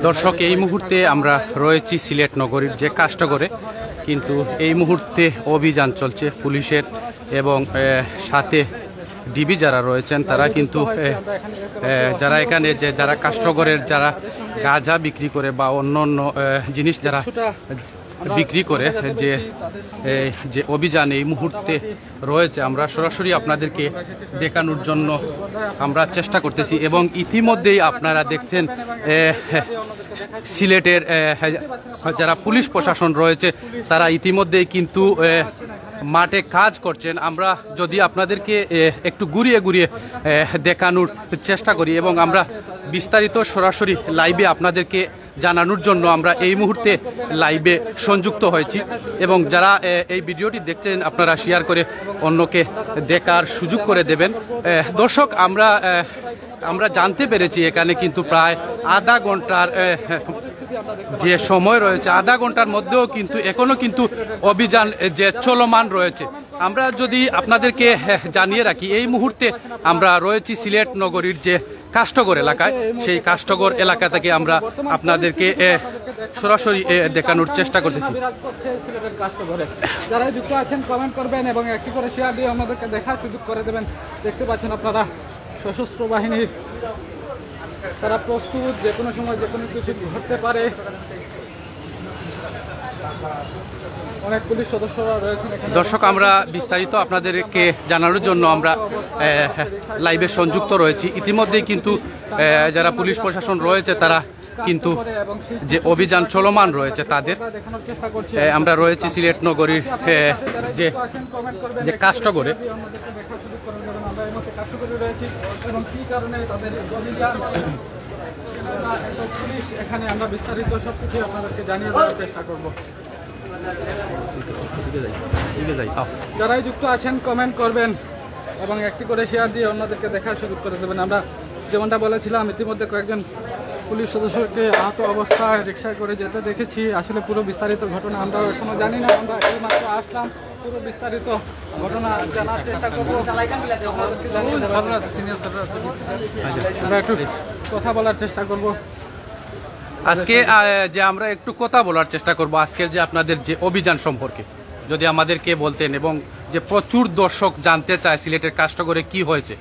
দর্শক, এই মুহূর্তে আমরা রয়েছি সিলেট নগরীর যে কাস্টগরে, কিন্তু এই মুহূর্তে অভিযান চলছে পুলিশের এবং সাথে ডিবি যারা রয়েছেন তারা কিন্তু যারা এখানে যে যারা কাস্টগরের যারা গাঁজা বিক্রি করে বা অন্য অন্য জিনিস যারা বিক্রি করে যে অভিযান এই মুহূর্তে রয়েছে, আমরা সরাসরি আপনাদেরকে দেখানোর জন্য আমরা চেষ্টা করতেছি। এবং ইতিমধ্যেই আপনারা দেখছেন সিলেটের যারা পুলিশ প্রশাসন রয়েছে তারা ইতিমধ্যেই কিন্তু মাঠে কাজ করছেন। আমরা যদি আপনাদেরকে একটু ঘুরিয়ে ঘুরিয়ে দেখানোর চেষ্টা করি এবং আমরা বিস্তারিত সরাসরি লাইভে আপনাদেরকে জানানোর জন্য আমরা এই মুহূর্তে লাইভে সংযুক্ত হয়েছি। এবং যারা এই ভিডিওটি দেখছেন আপনারা শেয়ার করে অন্যকে দেখার সুযোগ করে দেবেন। দর্শক, আমরা জানতে পেরেছি এখানে কিন্তু প্রায় আধা ঘন্টার যে সময় রয়েছে, আধা ঘন্টার মধ্যেও কিন্তু এখনো কিন্তু অভিযান যে চলমান রয়েছে। আমরা যদি আপনাদেরকে জানিয়ে রাখি, এই মুহূর্তে আমরা রয়েছি সিলেট নগরীর যে কাস্টগর এলাকায়। সেই কাস্টগর এলাকা থেকে আমরা আপনাদেরকে সরাসরি দেখানোর চেষ্টা করতেছি। যারা যুক্ত আছেন কমেন্ট করবেন এবং একটি করে শেয়ার দিয়ে আমাদেরকে দেখার সুযোগ করে দেবেন। দেখতে পাচ্ছেন আপনারা সশস্ত্র বাহিনীর তারা প্রস্তুত, যে কোনো সময় যে কোনো কিছু ঘটতে পারে। অনেক পুলিশ সদস্যরা রয়েছেন। দর্শক, আমরা বিস্তারিত আপনাদেরকে জানানোর জন্য আমরা লাইভে সংযুক্ত রয়েছি। ইতিমধ্যেই কিন্তু যারা পুলিশ প্রশাসন রয়েছে তারা কিন্তু যে অভিযান চলমান রয়েছে তাদের আমরা রয়েছি সিলেট নগরীর যে কাস্টগরে। এখানে আমরা বিস্তারিত সবকিছু আপনাদেরকে জানিয়ে দেওয়ার চেষ্টা করব। যারাই যুক্ত আছেন কমেন্ট করবেন এবং একটি করে শেয়ার দিয়ে অন্যদেরকে দেখার সুযোগ করে দেবেন। আমরা যেমনটা বলেছিলাম, ইতিমধ্যে কয়েকজন পুলিশ সদস্যকে আহত অবস্থায় রিকশায় করে যেতে দেখেছি। আসলে পুরো বিস্তারিত ঘটনা আমরা এখনো জানি না। আমরা এইমাত্র আসলাম, পুরো বিস্তারিত ঘটনা জানার চেষ্টা করবো। আমরা একটু কথা বলার চেষ্টা করব। আজকে যে আমরা একটু কথা বলার চেষ্টা করব আজকের যে আপনাদের যে অভিযান সম্পর্কে যদি আমাদেরকে বলতেন, এবং যে প্রচুর দর্শক জানতে চায় সিলেটের কাস্টগরে কি হয়েছে।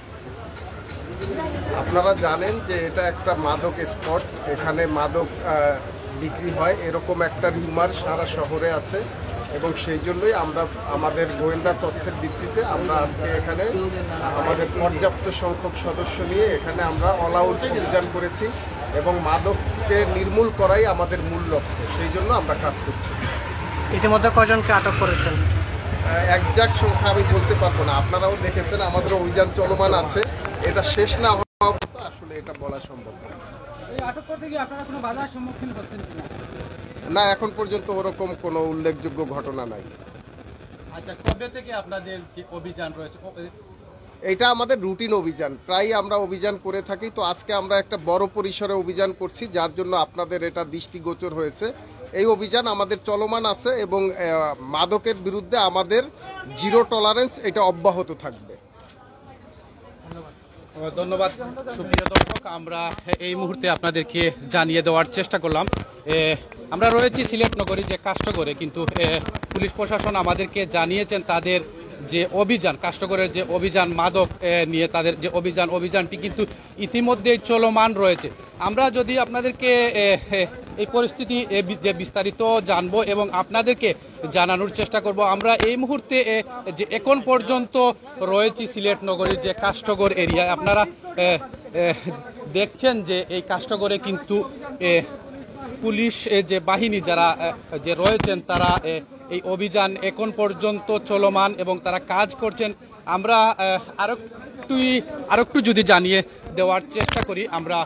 আপনারা জানেন যে এটা একটা মাদক স্পট, এখানে মাদক বিক্রি হয় এরকম একটা রিউমার সারা শহরে আছে। এবং সেই জন্যই আমরা আমাদের গোয়েন্দা তথ্যের ভিত্তিতে আমরা আজকে এখানে আমাদের পর্যাপ্ত সংখ্যক সদস্য নিয়ে এখানে আমরা অল আউট অভিযান করেছি এবং মাদককে নির্মূল করাই আমাদের মূল লক্ষ্য। সেই জন্য আমরা কাজ করছি। ইতিমধ্যে কয়জনকে আটক করেছেন? একজ্যাক্ট সংখ্যা আমি বলতে পারবো না। আপনারাও দেখেছেন আমাদের অভিযান চলমান আছে। এটা শেষ না হওয়া পর্যন্ত আসলে এটা বলা সম্ভব না। এই আটক করতে গিয়ে আপনারা কোনো বাধার সম্মুখীন হচ্ছেন কিনা? না, এখন পর্যন্ত ওরকম কোনো উল্লেখযোগ্য ঘটনা নাই। আচ্ছা, কবে থেকে আপনাদের যে অভিযান রয়েছে? এটা আমাদের রুটিন অভিযান, প্রায় আমরা অভিযান করে থাকি। তো আজকে আমরা একটা বড় পরিসরে অভিযান করছি, যার জন্য আপনাদের এটা দৃষ্টিগোচর হয়েছে। এই অভিযান আমাদের চলমান আছে এবং মাদকের বিরুদ্ধে আমাদের জিরো টলারেন্স এটা অব্যাহত থাকবে। ধন্যবাদ। সুপ্রিয় দর্শক, আমরা এই মুহূর্তে আপনাদেরকে জানিয়ে দেওয়ার চেষ্টা করলাম। আমরা রয়েছি সিলেট নগরী যে কাস্টগরে, কিন্তু পুলিশ প্রশাসন আমাদেরকে জানিয়েছেন তাদের যে অভিযান কাস্টগরের যে অভিযান মাদক নিয়ে তাদের যে অভিযানটি কিন্তু ইতিমধ্যেই চলমান রয়েছে। আমরা যদি আপনাদেরকে এই পরিস্থিতি যে বিস্তারিত জানবো এবং আপনাদেরকে জানানোর চেষ্টা করব। আমরা এই মুহূর্তে যে এখন পর্যন্ত রয়েছি সিলেট নগরীর যে কাস্টগর এরিয়ায়। আপনারা দেখছেন যে এই কাস্টগরে কিন্তু পুলিশ যে বাহিনী যারা যে রয়েছেন তারা এই অভিযান এখন পর্যন্ত চলমান এবং তারা কাজ করছেন। আমরা আরেকটু যদি জানিয়ে দেওয়ার চেষ্টা করি, আমরা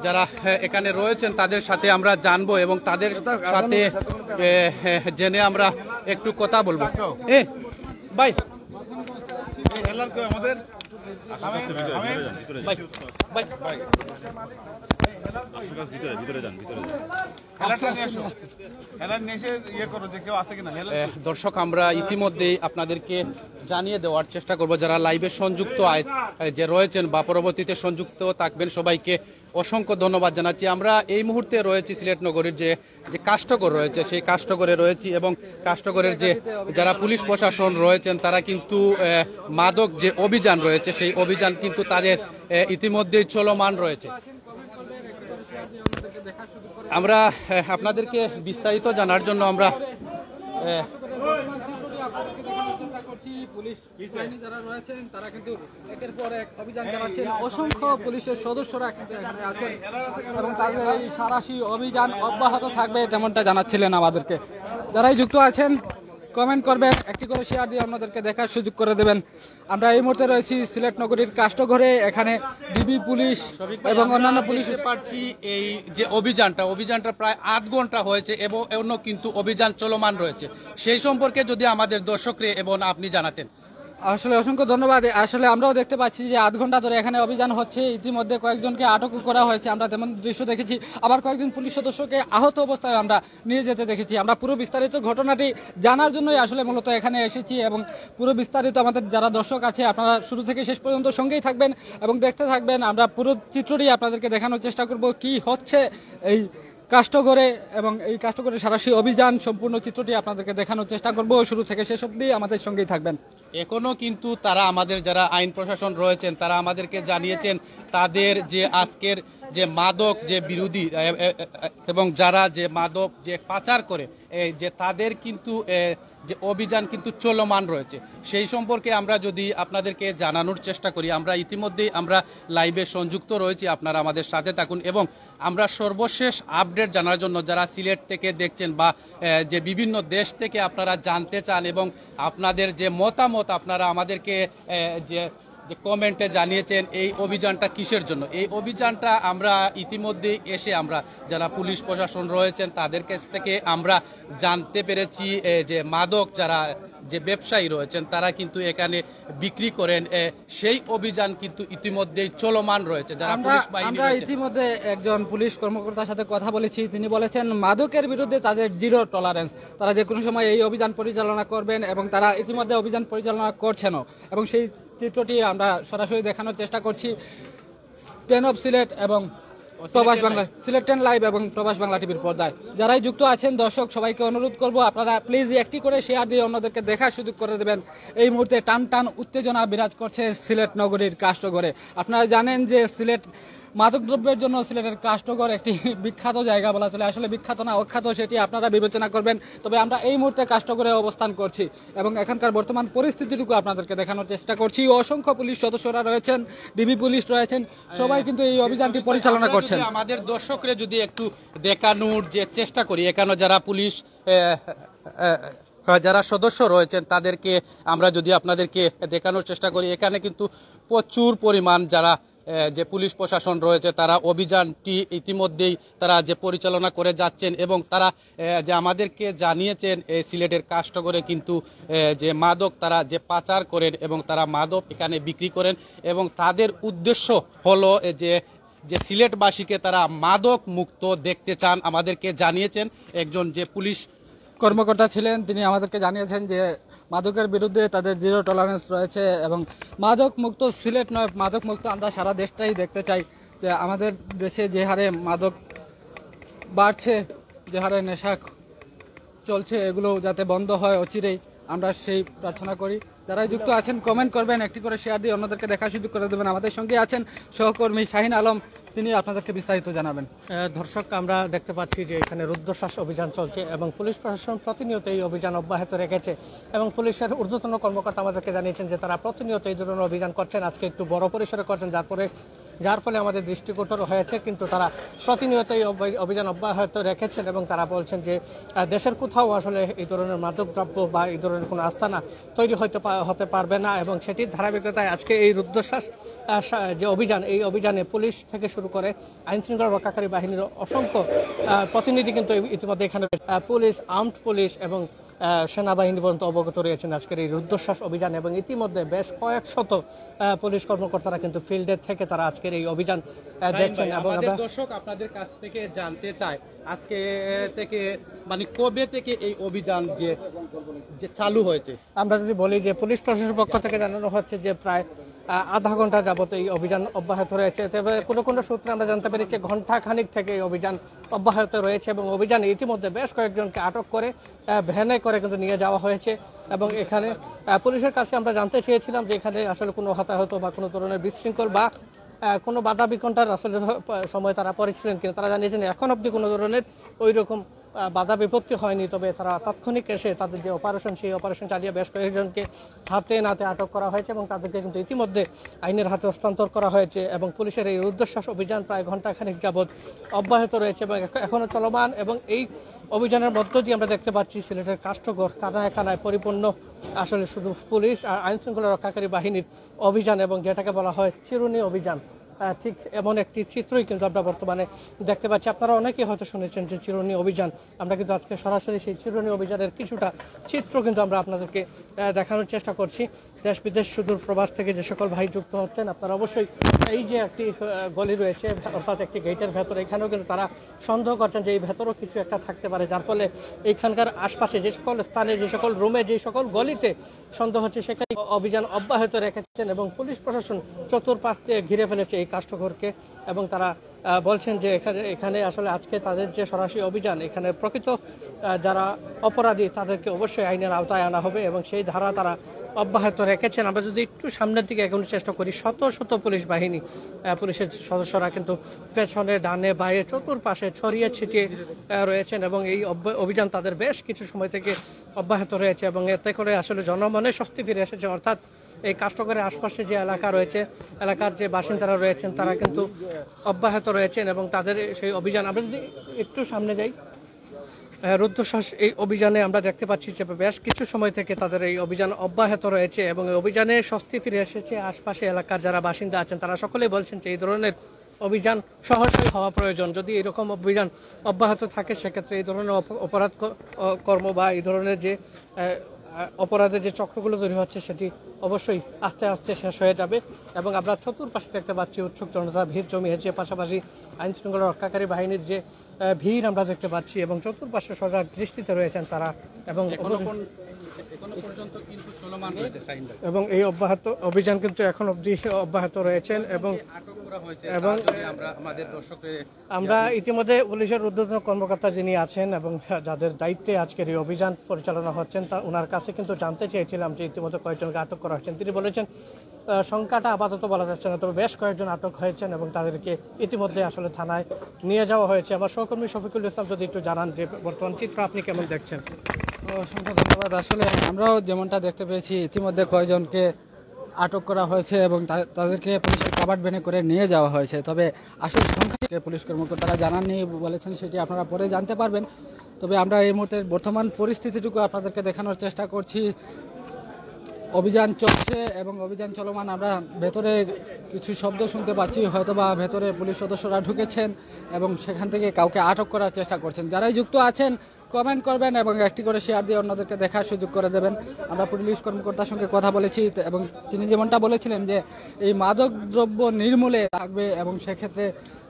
যারা এখানে রয়েছেন তাদের সাথে আমরা জানবো এবং তাদের সাথে জেনে আমরা একটু কথা বলবো। ভাই আমাদের দর্শক, আমরা ইতিমধ্যেই আপনাদেরকে জানিয়ে দেওয়ার চেষ্টা করব যারা লাইভে সংযুক্ত যে রয়েছেন বা পরবর্তীতে সংযুক্ত থাকবেন সবাইকে অসংখ্য ধন্যবাদ জানাচ্ছি। আমরা এই মুহূর্তে রয়েছি সিলেট নগরীর যে কাষ্টগর রয়েছে সেই কাষ্টগরে রয়েছি এবং কাষ্টগরের যে যারা পুলিশ প্রশাসন রয়েছেন তারা কিন্তু মাদক যে অভিযান রয়েছে সেই অভিযান কিন্তু তাদের ইতিমধ্যেই চলমান রয়েছে। আমরা আপনাদেরকে বিস্তারিত জানার জন্য আমরা পুলিশ বাহিনী যারা রয়েছেন তারা কিন্তু একের পর এক অভিযান চালাচ্ছেন। অসংখ্য পুলিশের সদস্যরা কিন্তু এখানে আছেন এবং তাদের এই সাঁড়াশি অভিযান অব্যাহত থাকবে তেমনটা জানাচ্ছিলেন আমাদেরকে। যারাই যুক্ত আছেন কমেন্ট করবেন, একটি করে শেয়ার দিয়ে অন্যদেরকে দেখার সুযোগ করে দেবেন। আমরা এই মুহূর্তে রয়েছি সিলেট নগরীর কাষ্টঘরে, এখানে ডিবি পুলিশ এবং অন্যান্য পুলিশ পাচ্ছি। এই যে অভিযানটা প্রায় 8 ঘন্টা হয়েছে এবং এখনো কিন্তু অভিযান চলমান রয়েছে। সেই সম্পর্কে যদি আমাদের দর্শকরে এবং আপনি জানাতেন। আসলে অসংখ্য ধন্যবাদ। আসলে আমরাও দেখতে পাচ্ছি যে 8 ঘন্টা ধরে এখানে অভিযান হচ্ছে। ইতিমধ্যে কয়েকজনকে আটকও করা হয়েছে, আমরা তেমন দৃশ্য দেখেছি। আবার কয়েকজন পুলিশ সদস্যকে আহত অবস্থায় আমরা নিয়ে যেতে দেখেছি। আমরা পুরো বিস্তারিত ঘটনাটি জানার জন্যই আসলে মূলত এখানে এসেছি এবং পুরো বিস্তারিত আমাদের যারা দর্শক আছে আপনারা শুরু থেকে শেষ পর্যন্ত সঙ্গেই থাকবেন এবং দেখতে থাকবেন। আমরা পুরো চিত্রটি আপনাদেরকে দেখানোর চেষ্টা করব কি হচ্ছে এই কাষ্টঘরে এবং এই কাষ্টঘরে সাঁড়াশি অভিযান সম্পূর্ণ চিত্রটি আপনাদেরকে দেখানোর চেষ্টা করব। শুরু থেকে শেষ অবধি আমাদের সঙ্গেই থাকবেন। এখনো কিন্তু তারা আমাদের যারা আইন প্রশাসন রয়েছেন তারা আমাদেরকে জানিয়েছেন তাদের যে আজকের যে মাদক যে বিরোধী এবং যারা যে মাদক যে পাচার করে যে তাদের কিন্তু যে অভিযান কিন্তু চলমান রয়েছে। সেই সম্পর্কে আমরা যদি আপনাদেরকে জানানোর চেষ্টা করি, আমরা ইতিমধ্যেই আমরা লাইভে সংযুক্ত রয়েছি, আপনারা আমাদের সাথে থাকুন এবং আমরা সর্বশেষ আপডেট জানার জন্য যারা সিলেট থেকে দেখছেন বা যে বিভিন্ন দেশ থেকে আপনারা জানতে চান এবং আপনাদের যে মতামত আপনারা আমাদেরকে যে কমেন্টে জানিয়েছেন এই অভিযানটা কিসের জন্য। এই অভিযানটা আমরা ইতিমধ্যেই এসে আমরা যারা পুলিশ প্রশাসন রয়েছেন তাদের কাছ থেকে আমরা জানতে পেরেছি যে মাদক যারা যে ব্যবসায়ী রয়েছেন তারা কিন্তু এখানে বিক্রি করেন, সেই অভিযান কিন্তু ইতিমধ্যেই চলমান রয়েছে। যারা পুলিশ বাহিনী আমরা ইতিমধ্যে একজন পুলিশ কর্মকর্তার সাথে কথা বলেছি, তিনি বলেছেন মাদকের বিরুদ্ধে তাদের 0 টলারেন্স, তারা যে কোনো সময় এই অভিযান পরিচালনা করবেন এবং তারা ইতিমধ্যে অভিযান পরিচালনা করছেনও এবং সেই চিত্রটি আমরা সরাসরি দেখানোর চেষ্টা করছি 10 অফ সিলেট এবং প্রবাস বাংলা, সিলেট 10 লাইভ এবং প্রবাস বাংলা টিভির পর্দায়। যারাই যুক্ত আছেন দর্শক সবাইকে অনুরোধ করব আপনারা প্লিজ একটি করে শেয়ার দিয়ে অন্যদেরকে দেখার সুযোগ করে দেবেন। এই মুহূর্তে টান টান উত্তেজনা বিরাজ করছে সিলেট নগরীর কাষ্টঘরে। আপনারা জানেন যে সিলেট মাদকদ্রব্যের জন্য সিলেটের কাষ্টঘর একটি বিখ্যাত জায়গা বলা চলে, আসলে বিখ্যাত না অখ্যাত সেটি আপনারা বিবেচনা করবেন। তবে আমরা এই মুহূর্তে কাষ্টঘরে অবস্থান করছি এবং এখানকার বর্তমান পরিস্থিতিটুকু আপনাদেরকে দেখানোর চেষ্টা করছি। অসংখ্য পুলিশ সদস্যরা রয়েছেন, ডিবি পুলিশ রয়েছেন, সবাই কিন্তু এই অভিযানটি পরিচালনা করছেন। আমাদের দর্শকরা যদি একটু দেখানোর যে চেষ্টা করি, এখানে যারা পুলিশ যারা সদস্য রয়েছেন তাদেরকে আমরা যদি আপনাদেরকে দেখানোর চেষ্টা করি, এখানে কিন্তু প্রচুর পরিমাণ যারা যে পুলিশ প্রশাসন রয়েছে তারা অভিযানটি ইতিমধ্যেই তারা যে পরিচালনা করে যাচ্ছেন এবং তারা যে আমাদেরকে জানিয়েছেন সিলেটের কাষ্টঘরে কিন্তু যে মাদক তারা যে পাচার করেন এবং তারা মাদক এখানে বিক্রি করেন এবং তাদের উদ্দেশ্য হলো যে সিলেটবাসীকে তারা মাদক মুক্ত দেখতে চান। আমাদেরকে জানিয়েছেন একজন যে পুলিশ কর্মকর্তা ছিলেন, তিনি আমাদেরকে জানিয়েছেন যে মাদকের বিরুদ্ধে তাদের 0 টলারেন্স রয়েছে এবং মাদক মুক্ত সিলেট নয়, মাদক মুক্ত আমরা সারা দেশটাই দেখতে চাই। যে আমাদের দেশে যে হারে মাদক বাড়ছে, যে হারে নেশা চলছে, এগুলো যাতে বন্ধ হয় অচিরেই, আমরা সেই প্রার্থনা করি। যারাই যুক্ত আছেন কমেন্ট করবেন, একটি করে শেয়ার দিয়ে অন্যদেরকে দেখার সুযোগ করে দেবেন। আমাদের সঙ্গে আছেন সহকর্মী শাহিন আলম, তিনি আপনাদেরকে বিস্তারিত জানাবেন। দর্শক, আমরা দেখতে পাচ্ছি যে এখানে রুদ্ধশ্বাস অভিযান চলছে এবং পুলিশ প্রশাসন প্রতিনিয়ত এই অভিযান অব্যাহত রেখেছে এবং পুলিশের ঊর্ধ্বতন কর্মকর্তা আমাদেরকে জানিয়েছেন যে তারা প্রতিনিয়ত এই ধরনের অভিযান করছেন। আজকে একটু বড় পরিসরে করছেন, যার ফলে আমাদের দৃষ্টিকটর হয়েছে, কিন্তু তারা প্রতিনিয়ত এই অভিযান অব্যাহত রেখেছেন এবং তারা বলছেন যে দেশের কোথাও আসলে এই ধরনের মাদক দ্রব্য বা এই ধরনের কোনো আস্তানা তৈরি হতে পারবে না এবং সেটির ধারাবাহিকতায় আজকে এই রুদ্ধশ্বাস যে অভিযান, এই অভিযানে পুলিশ থেকে শুরু করে আইন শৃঙ্খলা রক্ষাকারী বাহিনীর অসংখ্য প্রতিনিধি কিন্তু ইতিমধ্যে এখানে পুলিশ, আর্মড পুলিশ এবং সেনাবাহিনী পর্যন্ত অবগত রয়েছেন আজকের এই রুদ্ধশ্বাস অভিযান এবং ইতিমধ্যে বেশ কয়েক শত পুলিশ কর্মকর্তারা কিন্তু ফিল্ডে থেকে তারা আজকের এই অভিযান দেখছেন। এবং দর্শক আপনাদের কাছ থেকে জানতে চাই আজকে থেকে মানে কবে থেকে এই অভিযান যে চালু হয়েছে। আমরা যদি বলি যে পুলিশ প্রশাসনের পক্ষ থেকে জানানো হচ্ছে যে প্রায় আধা ঘন্টা যাবত এই অভিযান অব্যাহত রয়েছে। তবে কোনো কোনো সূত্রে আমরা জানতে পেরেছি ঘন্টা খানিক থেকে এই অভিযান অব্যাহত রয়েছে এবং অভিযানে ইতিমধ্যে বেশ কয়েকজনকে আটক করে ভ্যানে করে কিন্তু নিয়ে যাওয়া হয়েছে। এবং এখানে পুলিশের কাছে আমরা জানতে চেয়েছিলাম যে এখানে আসলে কোনো হতাহত বা কোনো ধরনের বিশৃঙ্খল বা কোনো বাধা বিঘ্নটার আসলে সময় তারা পড়েছিলেন কিনা তারা জানিয়েছেন এখন অবধি কোনো ধরনের ওই রকম বাধা বিপত্তি হয়নি। তবে তারা তাৎক্ষণিক এসে তাদের যে অপারেশন সেই অপারেশন চালিয়ে বেশ কয়েকজনকে হাতে নাতে আটক করা হয়েছে এবং তাদেরকে কিন্তু ইতিমধ্যে আইনের হাতে হস্তান্তর করা হয়েছে। এবং পুলিশের এই রুদ্ধশ্বাস অভিযান প্রায় ঘণ্টাখানেক যাবৎ অব্যাহত রয়েছে এবং এখনো চলমান। এবং এই অভিযানের মধ্য দিয়ে আমরা দেখতে পাচ্ছি সিলেটের কাষ্ঠগড় কানায় কানায় পরিপূর্ণ আসলে শুধু পুলিশ আর আইন শৃঙ্খলা রক্ষাকারী বাহিনীর অভিযান এবং যেটাকে বলা হয় চিরুনি অভিযান, ঠিক এমন একটি চিত্রই কিন্তু আমরা বর্তমানে দেখতে পাচ্ছি। আপনারা অনেকেই হয়তো শুনেছেন যে চিরুনি অভিযান, আমরা কিন্তু আজকে সরাসরি সেই চিরুনি অভিযানের কিছুটা চিত্র কিন্তু আমরা আপনাদেরকে দেখানোর চেষ্টা করছি। দেশ বিদেশ সুদূর প্রবাস থেকে যে সকল ভাই যুক্ত হচ্ছেন আপনারা অবশ্যই এই যে একটি গলি রয়েছে অর্থাৎ একটি গেটের ভেতরে, এখানেও কিন্তু তারা সন্দেহ করছেন যে এই ভেতরেও কিছু একটা থাকতে পারে, যার ফলে এইখানকার আশপাশে যে সকল স্থানে যে সকল রুমে যে সকল গলিতে সন্দেহ হচ্ছে সেখানে অভিযান অব্যাহত রেখেছেন এবং পুলিশ প্রশাসন চতুর্পাশ দিয়ে ঘিরে ফেলেছে এই কাষ্ঠঘরকে। এবং তারা বলছেন যে এখানে আসলে আজকে তাদের যে সরাসরি অভিযান, এখানে প্রকৃত যারা অপরাধী তাদেরকে অবশ্যই আইনের আওতায় আনা হবে এবং সেই ধারা তারা অব্যাহত রেখেছেন। আমরা যদি একটু সামনের দিকে এগোনোর চেষ্টা করি, শত শত পুলিশ বাহিনী পুলিশের সদস্যরা কিন্তু পেছনে ডানে বাইরে চতুর্পাশে ছড়িয়ে ছিটিয়ে রয়েছেন এবং এই অভিযান তাদের বেশ কিছু সময় থেকে অব্যাহত রয়েছে এবং এতে করে আসলে জনমনে স্বস্তি ফিরে এসেছে। অর্থাৎ এই কাষ্ঠগড়ের আশপাশে যে এলাকা রয়েছে, এলাকার যে বাসিন্দারা রয়েছেন তারা কিন্তু অব্যাহত রয়েছেন এবং তাদের সেই অভিযান আমরা যদি একটু সামনে যাই, রুদ্ধশ্বাস এই অভিযানে আমরা দেখতে পাচ্ছি যে বেশ কিছু সময় থেকে তাদের এই অভিযান অব্যাহত রয়েছে এবং এই অভিযানে স্বস্তি ফিরে এসেছে। আশপাশে এলাকার যারা বাসিন্দা আছেন তারা সকলেই বলছেন যে এই ধরনের অভিযান সহজেই হওয়া প্রয়োজন। যদি এরকম অভিযান অব্যাহত থাকে সেক্ষেত্রে এই ধরনের অপরাধ কর্ম বা এই ধরনের যে অপরাধের যে চক্রগুলো তৈরি হচ্ছে সেটি অবশ্যই আস্তে আস্তে শেষ হয়ে যাবে। এবং আমরা চতুর্পাশে দেখতে পাচ্ছি উৎসুক জনতা ভিড় জমিয়েছে, পাশাপাশি আইন শৃঙ্খলা রক্ষাকারী বাহিনীর যে ভিড় আমরা দেখতে পাচ্ছি এবং চতুর্পাশে সজাগ দৃষ্টিতে রয়েছেন তারা এবং এবং এই অভিযান কিন্তু এখন অবধি অব্যাহত রয়েছেন এবং আমরা ইতিমধ্যে পুলিশের ঊর্ধ্বতন কর্মকর্তা যিনি আছেন এবং যাদের দায়িত্বে আজকের এই অভিযান পরিচালনা হচ্ছেন ওনার কাছে কিন্তু জানতে চেয়েছিলাম যে ইতিমধ্যে কয়েকজনকে আটক করা হয়েছেন। তিনি বলেছেন সংখ্যাটা আপাতত বলা যাচ্ছে না, তবে বেশ কয়েকজন আটক হয়েছেন এবং তাদেরকে ইতিমধ্যে আসলে থানায় নিয়ে যাওয়া হয়েছে। আমার সহকর্মী শফিকুল ইসলাম যদি একটু জানান যে বর্তমান চিত্র আপনি কেমন দেখছেন। অসংখ্য ধন্যবাদ। আসলে আমরাও যেমনটা দেখতে পেয়েছি ইতিমধ্যে কয়েকজনকে আটক করা হয়েছে এবং তাদেরকে পুলিশের কাভার্ড ভ্যানে করে নিয়ে যাওয়া হয়েছে। তবে আসল সংখ্যা পুলিশ কর্মকর্তারা জানাননি বলেছেন, সেটি আপনারা পরে জানতে পারবেন। তবে আমরা এই মুহূর্তে বর্তমান পরিস্থিতিটুকু আপনাদেরকে দেখানোর চেষ্টা করছি। অভিযান চলছে এবং অভিযান চলমান। আমরা ভেতরে কিছু শব্দ শুনতে পাচ্ছি, হয়তোবা ভেতরে পুলিশ সদস্যরা ঢুকেছেন এবং সেখান থেকে কাউকে আটক করার চেষ্টা করছেন। যারাই যুক্ত আছেন কমেন্ট করবেন এবং একটি করে শেয়ার দিয়ে অন্যদেরকে দেখার সুযোগ করে দেবেন। আমরা পুলিশ কর্মকর্তার সঙ্গে কথা বলেছি এবং তিনি যেমনটা বলেছিলেন যে এই মাদকদ্রব্য নির্মূলে থাকবে এবং সেক্ষেত্রে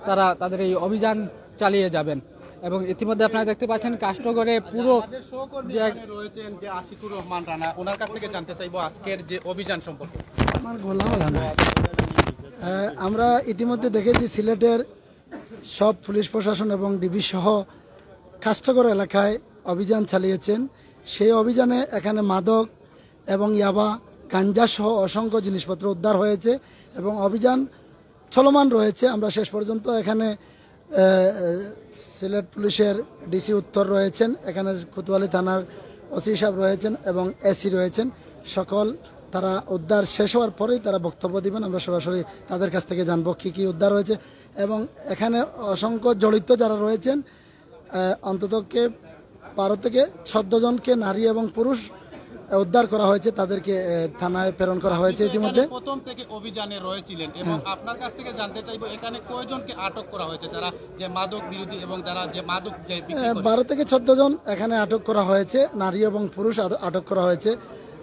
তারা তাদের এই অভিযান চালিয়ে যাবেন। এবং ইতিমধ্যে আপনারা দেখতে পাচ্ছেন কাষ্ঠগড়ে পুরো রয়েছেন যে আশিকুর রহমান রানা, ওনার কাছ থেকে জানতে চাইবো আজকের যে অভিযান সম্পর্কে। আমরা ইতিমধ্যে দেখেছি সিলেটের সব পুলিশ প্রশাসন এবং ডিবি সহ কাষ্ঠগড় এলাকায় অভিযান চালিয়েছেন। সেই অভিযানে এখানে মাদক এবং ইয়াবা গাঞ্জা সহ অসংখ্য জিনিসপত্র উদ্ধার হয়েছে এবং অভিযান চলমান রয়েছে। আমরা শেষ পর্যন্ত এখানে সিলেট পুলিশের ডিসি উত্তর রয়েছেন, এখানে কোতোয়ালি থানার ওসি সাহেব রয়েছেন এবং এসি রয়েছেন। সকল তারা উদ্ধার শেষ হওয়ার পরেই তারা বক্তব্য দিবেন। আমরা সরাসরি তাদের কাছ থেকে জানবো কী কী উদ্ধার হয়েছে এবং এখানে অসংখ্য জড়িত যারা রয়েছেন অন্ততকে 12 থেকে 14 জনকে নারী এবং পুরুষ উদ্ধার করা হয়েছে, তাদেরকে থানায় প্রেরণ করা হয়েছে ইতিমধ্যে। প্রথম থেকে অভিযানে রয়েছিলেন এবং আপনার কাছ থেকে জানতে চাইবো এখানে কয়জনকে আটক করা হয়েছে যারা যে মাদক বিরোধী এবং যারা যে মাদক 12 থেকে 14 জন এখানে আটক করা হয়েছে, নারী এবং পুরুষ আটক করা হয়েছে।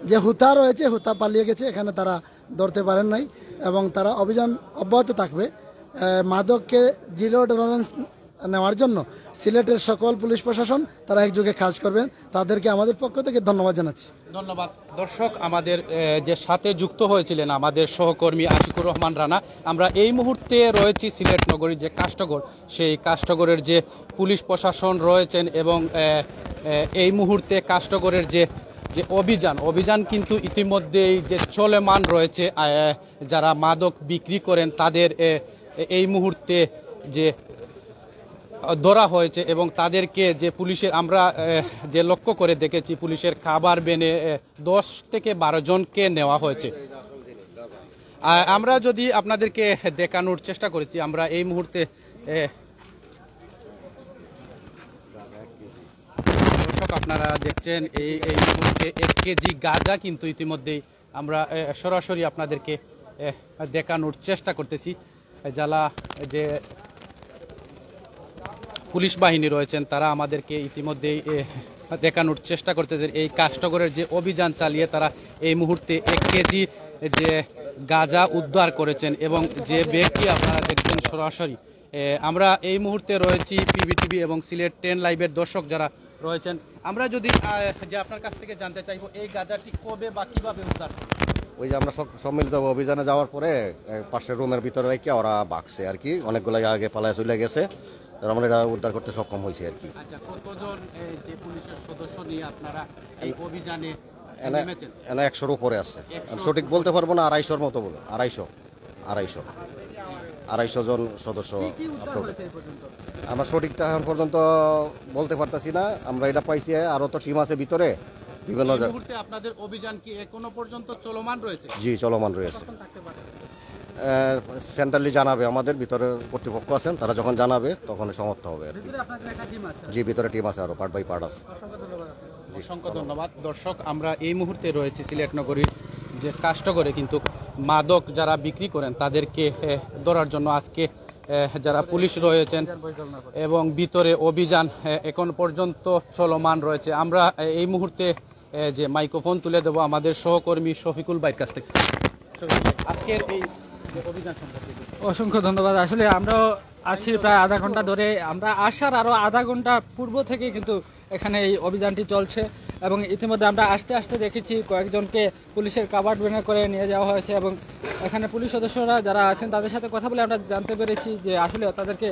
যে হুতা রয়েছে হুতা পালিয়ে গেছে, এখানে তারা ধরতে পারেন নাই এবং তারা অভিযান অব্যাহত থাকবে। মাদককে জিরো টলারেন্স নেওয়ার জন্য সিলেটের সকল পুলিশ প্রশাসন তারা একযোগে কাজ করবেন, তাদেরকে আমাদের পক্ষ থেকে ধন্যবাদ জানাচ্ছি। ধন্যবাদ। দর্শক, আমাদের যে সাথে যুক্ত হয়েছিলেন আমাদের সহকর্মী আশিকুর রহমান রানা। আমরা এই মুহূর্তে রয়েছি সিলেট নগরীর যে কাষ্ঠগড়, সেই কাষ্ঠগড়ের যে পুলিশ প্রশাসন রয়েছেন এবং এই মুহূর্তে কাষ্ঠগড়ের যে অভিযান কিন্তু ইতিমধ্যেই যে চলমান রয়েছে। যারা মাদক বিক্রি করেন তাদের এই মুহূর্তে যে ধরা হয়েছে এবং তাদেরকে যে পুলিশের আমরা যে লক্ষ্য করে দেখেছি, পুলিশের খাবার বেনে 10 থেকে 12 জনকে নেওয়া হয়েছে। আমরা যদি আপনাদেরকে দেখানোর চেষ্টা করেছি, আমরা এই মুহূর্তে দর্শক আপনারা দেখছেন এই মুহূর্তে 1 কেজি গাঁজা কিন্তু ইতিমধ্যেই আমরা সরাসরি আপনাদেরকে দেখানোর চেষ্টা করতেছি। যারা যে পুলিশ বাহিনী রয়েছেন তারা আমাদেরকে ইতিমধ্যেই দেখানোর চেষ্টা করতেছেন এই কাষ্ঠগড়ের যে অভিযান চালিয়ে তারা এই মুহূর্তে 1 কেজি যে গাঁজা উদ্ধার করেছেন এবং যে ব্যক্তি আপনারা দেখছেন সরাসরি। আমরা এই মুহূর্তে রয়েছি পিবিটিভি এবং সিলেট 10 লাইভের দর্শক যারা রয়েছেন। আমরা যদি যে আপনার কাছ থেকে জানতে চাইবো এই গাঁজাটি কবে বা কিভাবে উদ্ধার করবেন? ওই যে আমরা সম্মিলিত অভিযানে যাওয়ার পরে পাশের রুমের ভিতরে রেখে ওরা বাকছে আর কি, অনেকগুলো আগে পালায় চলে গেছে, আমরা এটা উদ্ধার করতে সক্ষম হয়েছি আর কি। আচ্ছা, কতজন যে পুলিশের সদস্য নিয়ে আপনারা এই অভিযানে নেমেছেন? 100-র উপরে আছে, সঠিক বলতে পারবো না, 250-র মতো বলো, 250 জন সদস্য। আমরা সঠিকটা এখন পর্যন্ত বলতে পারতেছি না, আমরা এটা পাইছি। আরো তো টিম আছে ভিতরে বিভিন্ন মুহূর্তে। আপনাদের অভিযান কি এখনো পর্যন্ত চলমান রয়েছে? জি, চলমান রয়েছে। সেন্ট্রালি জানাবে, আমাদের ভিতরে কর্তৃপক্ষ আছেন, তারা যখন জানাবে তখন সমাপ্ত হবে আর কি। জি, ভিতরে টিম আছে, আরো পার্ট বাই পার্ট আছে। অসংখ্য ধন্যবাদ। দর্শক, আমরা এই মুহূর্তে রয়েছি সিলেট নগরীর যে কাষ্ঠগড়ে, কিন্তু মাদক যারা বিক্রি করেন তাদেরকে ধরার জন্য আজকে যারা পুলিশ রয়েছেন এবং ভিতরে অভিযান এখন পর্যন্ত চলমান রয়েছে। আমরা এই মুহূর্তে যে মাইক্রোফোন তুলে দেব আমাদের সহকর্মী শফিকুল ভাইয়ের কাছ থেকে। আজকের এই অভিযান সম্পর্কে অসংখ্য ধন্যবাদ। আসলে আমরাও আছি প্রায় আধা ঘন্টা ধরে, আমরা আসার আরো আধা ঘন্টা পূর্ব থেকে কিন্তু এখানে এই অভিযানটি চলছে এবং ইতিমধ্যে আমরা আসতে আসতে দেখেছি কয়েকজনকে পুলিশের কাভার্ড ভ্যানে করে নিয়ে যাওয়া হয়েছে এবং এখানে পুলিশ সদস্যরা যারা আছেন তাদের সাথে কথা বলে আমরা জানতে পেরেছি যে আসলে তাদেরকে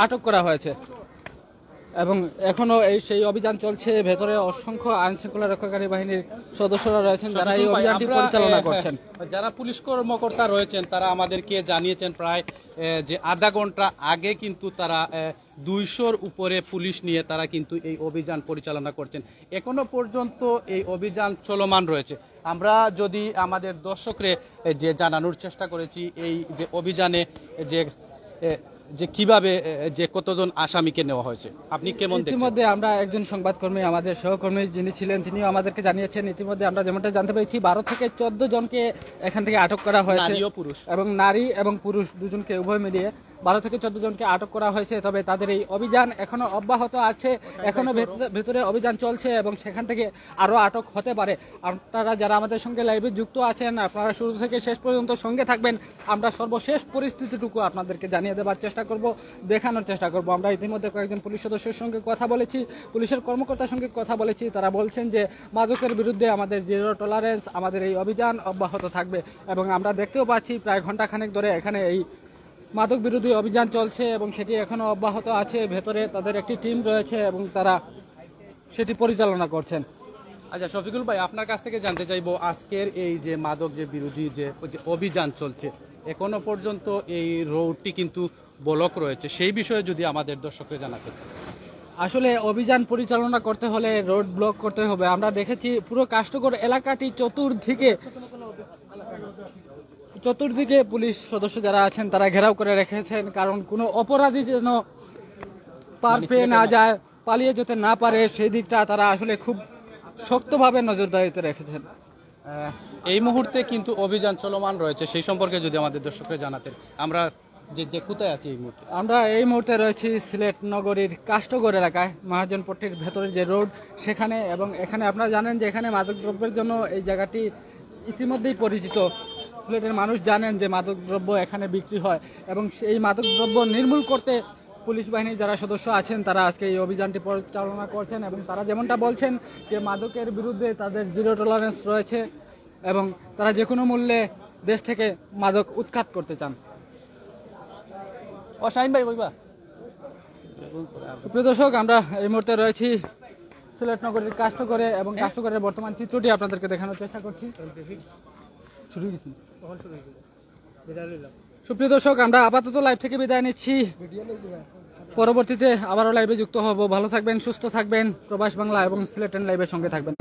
আটক করা হয়েছে এবং এখনো সেই অভিযান চলছে। ভেতরে অসংখ্য আইন শৃঙ্খলা রক্ষাকারী বাহিনীর সদস্যরা রয়েছেন যারা এই অভিযানটি পরিচালনা করছেন। যারা পুলিশ কর্মকর্তা রয়েছেন তারা আমাদেরকে জানিয়েছেন প্রায় যে আধা ঘন্টা আগে কিন্তু তারা 200-র উপরে পুলিশ নিয়ে তারা কিন্তু এই অভিযান পরিচালনা করছেন। এখনো পর্যন্ত এই অভিযান চলমান রয়েছে। আমরা যদি আমাদের দর্শকরে যে জানানোর চেষ্টা করেছি এই যে অভিযানে যে কিভাবে যে কতজন আসামিকে নেওয়া হয়েছে, আপনি কেমন দেখছেন? ইতিমধ্যে আমরা একজন সংবাদকর্মী, আমাদের সহকর্মী যিনি ছিলেন তিনিও আমাদেরকে জানিয়েছেন ইতিমধ্যে আমরা যেমনটা জানতে পেরেছি 12 থেকে 14 জনকে এখান থেকে আটক করা হয়েছে, এবং নারী এবং পুরুষ দুজনকে উভয় মিলিয়ে 12 থেকে 14 জনকে আটক করা হয়েছে। তবে তাদের এই অভিযান এখনো অব্যাহত আছে, এখনো ভেতরে অভিযান চলছে এবং সেখান থেকে আরো আটক হতে পারে। আপনারা যারা আমাদের সঙ্গে লাইভে যুক্ত আছেন আপনারা শুরু থেকে শেষ পর্যন্ত সঙ্গে থাকবেন। আমরা সর্বশেষ পরিস্থিতিটুকু আপনাদেরকে জানিয়ে দেওয়ার চেষ্টা করব, দেখানোর চেষ্টা করব। আমরা ইতিমধ্যে কয়েকজন পুলিশ সদস্যের সঙ্গে কথা বলেছি, পুলিশের কর্মকর্তার সঙ্গে কথা বলেছি, তারা বলছেন যে মাদকের বিরুদ্ধে আমাদের জিরো টলারেন্স, আমাদের এই অভিযান অব্যাহত থাকবে এবং আমরা দেখতেও পাচ্ছি প্রায় ঘন্টাখানেক ধরে এখানে এই মাদক বিরোধী অভিযান চলছে এবং সেটি এখনো অব্যাহত আছে। ভেতরে তাদের একটি টিম রয়েছে এবং তারা সেটি পরিচালনা করছেন। আচ্ছা শফিকুল ভাই, আপনার কাছ থেকে জানতে চাইবো আজকের এই যে মাদক যে বিরোধী যে অভিযান চলছে এখনো পর্যন্ত এই রোডটি কিন্তু ব্লক রয়েছে, সেই বিষয়ে যদি আমাদের দর্শককে জানাতে। আসলে অভিযান পরিচালনা করতে হলে রোড ব্লক করতে হবে। আমরা দেখেছি পুরো কাষ্ঠগড় এলাকাটি চতুর্দিকে পুলিশ সদস্য যারা আছেন তারা ঘেরাও করে রেখেছেন, কারণ কোনো অপরাধী যেন পার পেয়ে না যায়, পালিয়ে যেতে না পারে, সেই দিকটা তারা আসলে খুব শক্তভাবে নজরদারিতে রেখেছেন। এই মুহূর্তে কিন্তু অভিযান চলমান রয়েছে, সেই সম্পর্কে যদি আমাদের দর্শকরা জানাতেন। আমরা যে কোথায় আছি এই মুহূর্তে? আমরা এই মুহূর্তে রয়েছি সিলেট নগরীর কাষ্ঠগড় এলাকায়, মহাজনপট্টির ভেতরে যে রোড সেখানে, এবং এখানে আপনারা জানেন যে এখানে মাদকদ্রব্যের জন্য এই জায়গাটি ইতিমধ্যেই পরিচিত। সিলেটের মানুষ জানেন যে মাদকদ্রব্য এখানে বিক্রি হয় এবং এই মাদকদ্রব্য নির্মূল করতে পুলিশ বাহিনীর যারা সদস্য আছেন তারা আজকে এই অভিযানটি পরিচালনা করছেন এবং তারা যেমনটা বলছেন যে মাদকের বিরুদ্ধে তাদের জিরো টলারেন্স রয়েছে এবং তারা যে কোনো মূল্যে দেশ থেকে মাদক উৎখাত করতে চান। প্রিয় দর্শক, আমরা এই মুহূর্তে রয়েছি সিলেট নগরীর কাষ্টকরে এবং কাষ্টকরের বর্তমান চিত্রটি আপনাদেরকে দেখানোর চেষ্টা করছি। সুপ্রিয় দর্শক, আমরা আপাতত লাইভ থেকে বিদায় নিচ্ছি, পরবর্তীতে আবারও লাইভে যুক্ত হব। ভালো থাকবেন, সুস্থ থাকবেন, প্রবাস বাংলা এবং সিলেট লাইভের সঙ্গে থাকবেন।